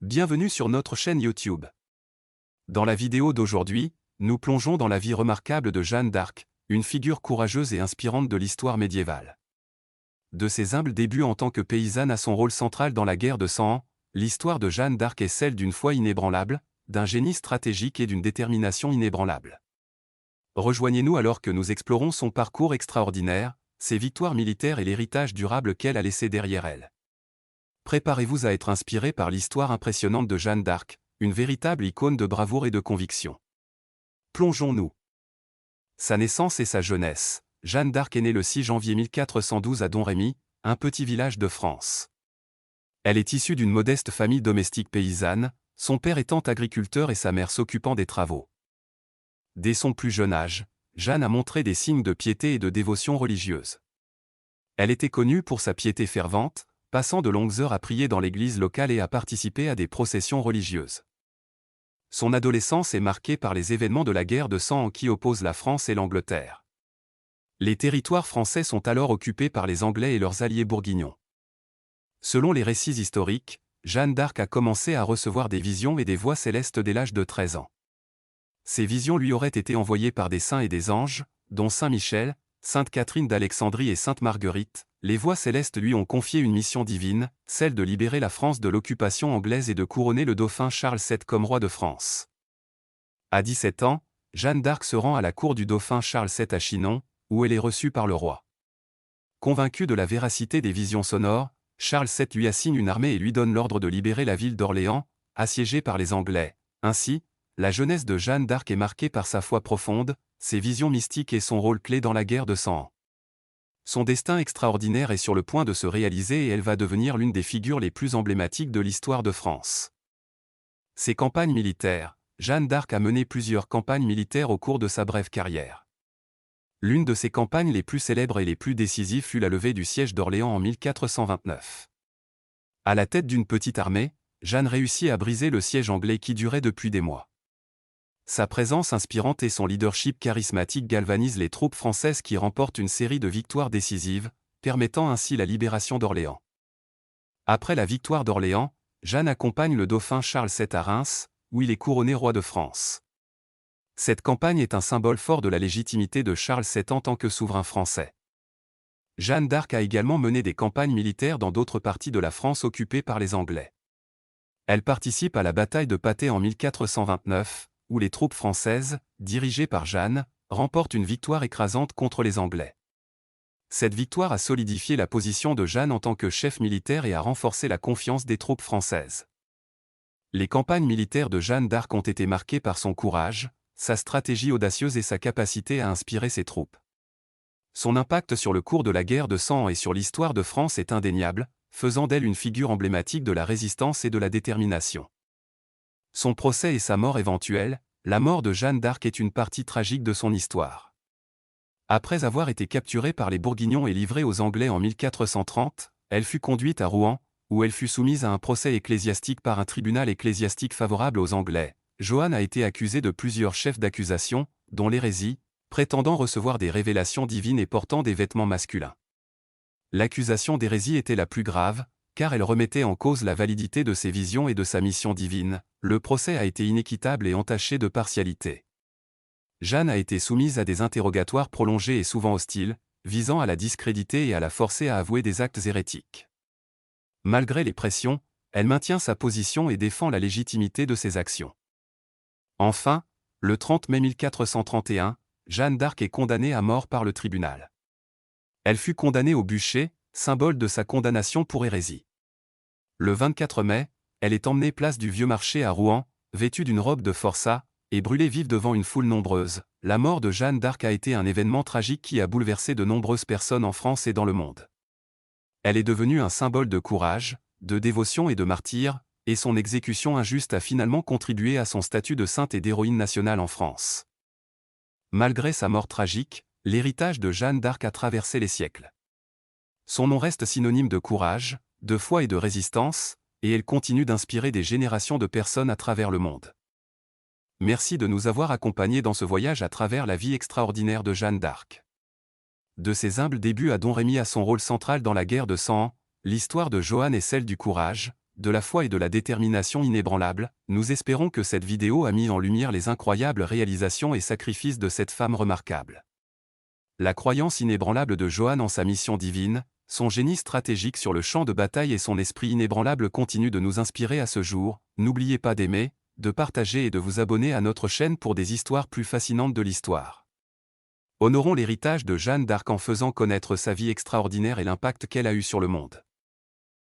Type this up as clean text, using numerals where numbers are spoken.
Bienvenue sur notre chaîne YouTube. Dans la vidéo d'aujourd'hui, nous plongeons dans la vie remarquable de Jeanne d'Arc, une figure courageuse et inspirante de l'histoire médiévale. De ses humbles débuts en tant que paysanne à son rôle central dans la guerre de 100 ans, l'histoire de Jeanne d'Arc est celle d'une foi inébranlable, d'un génie stratégique et d'une détermination inébranlable. Rejoignez-nous alors que nous explorons son parcours extraordinaire, ses victoires militaires et l'héritage durable qu'elle a laissé derrière elle. Préparez-vous à être inspiré par l'histoire impressionnante de Jeanne d'Arc, une véritable icône de bravoure et de conviction. Plongeons-nous. Sa naissance et sa jeunesse. Jeanne d'Arc est née le 6 janvier 1412 à Domrémy, un petit village de France. Elle est issue d'une modeste famille domestique paysanne, son père étant agriculteur et sa mère s'occupant des travaux. Dès son plus jeune âge, Jeanne a montré des signes de piété et de dévotion religieuse. Elle était connue pour sa piété fervente, passant de longues heures à prier dans l'église locale et à participer à des processions religieuses. Son adolescence est marquée par les événements de la guerre de 100 ans qui opposent la France et l'Angleterre. Les territoires français sont alors occupés par les Anglais et leurs alliés bourguignons. Selon les récits historiques, Jeanne d'Arc a commencé à recevoir des visions et des voix célestes dès l'âge de 13 ans. Ces visions lui auraient été envoyées par des saints et des anges, dont Saint Michel, Sainte Catherine d'Alexandrie et Sainte Marguerite. Les voix célestes lui ont confié une mission divine, celle de libérer la France de l'occupation anglaise et de couronner le dauphin Charles VII comme roi de France. À 17 ans, Jeanne d'Arc se rend à la cour du dauphin Charles VII à Chinon, où elle est reçue par le roi. Convaincu de la véracité des visions sonores, Charles VII lui assigne une armée et lui donne l'ordre de libérer la ville d'Orléans, assiégée par les Anglais. Ainsi, la jeunesse de Jeanne d'Arc est marquée par sa foi profonde, ses visions mystiques et son rôle clé dans la guerre de 100 ans. Son destin extraordinaire est sur le point de se réaliser et elle va devenir l'une des figures les plus emblématiques de l'histoire de France. Ses campagnes militaires. Jeanne d'Arc a mené plusieurs campagnes militaires au cours de sa brève carrière. L'une de ses campagnes les plus célèbres et les plus décisives fut la levée du siège d'Orléans en 1429. À la tête d'une petite armée, Jeanne réussit à briser le siège anglais qui durait depuis des mois. Sa présence inspirante et son leadership charismatique galvanisent les troupes françaises qui remportent une série de victoires décisives, permettant ainsi la libération d'Orléans. Après la victoire d'Orléans, Jeanne accompagne le dauphin Charles VII à Reims, où il est couronné roi de France. Cette campagne est un symbole fort de la légitimité de Charles VII en tant que souverain français. Jeanne d'Arc a également mené des campagnes militaires dans d'autres parties de la France occupées par les Anglais. Elle participe à la bataille de Patay en 1429, où les troupes françaises, dirigées par Jeanne, remportent une victoire écrasante contre les Anglais. Cette victoire a solidifié la position de Jeanne en tant que chef militaire et a renforcé la confiance des troupes françaises. Les campagnes militaires de Jeanne d'Arc ont été marquées par son courage, sa stratégie audacieuse et sa capacité à inspirer ses troupes. Son impact sur le cours de la guerre de 100 ans et sur l'histoire de France est indéniable, faisant d'elle une figure emblématique de la résistance et de la détermination. Son procès et sa mort éventuelle. La mort de Jeanne d'Arc est une partie tragique de son histoire. Après avoir été capturée par les Bourguignons et livrée aux Anglais en 1430, elle fut conduite à Rouen, où elle fut soumise à un procès ecclésiastique par un tribunal ecclésiastique favorable aux Anglais. Joanne a été accusée de plusieurs chefs d'accusation, dont l'hérésie, prétendant recevoir des révélations divines et portant des vêtements masculins. L'accusation d'hérésie était la plus grave, car elle remettait en cause la validité de ses visions et de sa mission divine. Le procès a été inéquitable et entaché de partialité. Jeanne a été soumise à des interrogatoires prolongés et souvent hostiles, visant à la discréditer et à la forcer à avouer des actes hérétiques. Malgré les pressions, elle maintient sa position et défend la légitimité de ses actions. Enfin, le 30 mai 1431, Jeanne d'Arc est condamnée à mort par le tribunal. Elle fut condamnée au bûcher, symbole de sa condamnation pour hérésie. Le 24 mai, elle est emmenée place du Vieux Marché à Rouen, vêtue d'une robe de forçat, et brûlée vive devant une foule nombreuse. La mort de Jeanne d'Arc a été un événement tragique qui a bouleversé de nombreuses personnes en France et dans le monde. Elle est devenue un symbole de courage, de dévotion et de martyr, et son exécution injuste a finalement contribué à son statut de sainte et d'héroïne nationale en France. Malgré sa mort tragique, l'héritage de Jeanne d'Arc a traversé les siècles. Son nom reste synonyme de courage, de foi et de résistance, et elle continue d'inspirer des générations de personnes à travers le monde. Merci de nous avoir accompagnés dans ce voyage à travers la vie extraordinaire de Jeanne d'Arc. De ses humbles débuts à Domrémy à son rôle central dans la guerre de 100 ans, l'histoire de Joanne est celle du courage, de la foi et de la détermination inébranlable, nous espérons que cette vidéo a mis en lumière les incroyables réalisations et sacrifices de cette femme remarquable. La croyance inébranlable de Joanne en sa mission divine, son génie stratégique sur le champ de bataille et son esprit inébranlable continuent de nous inspirer à ce jour. N'oubliez pas d'aimer, de partager et de vous abonner à notre chaîne pour des histoires plus fascinantes de l'histoire. Honorons l'héritage de Jeanne d'Arc en faisant connaître sa vie extraordinaire et l'impact qu'elle a eu sur le monde.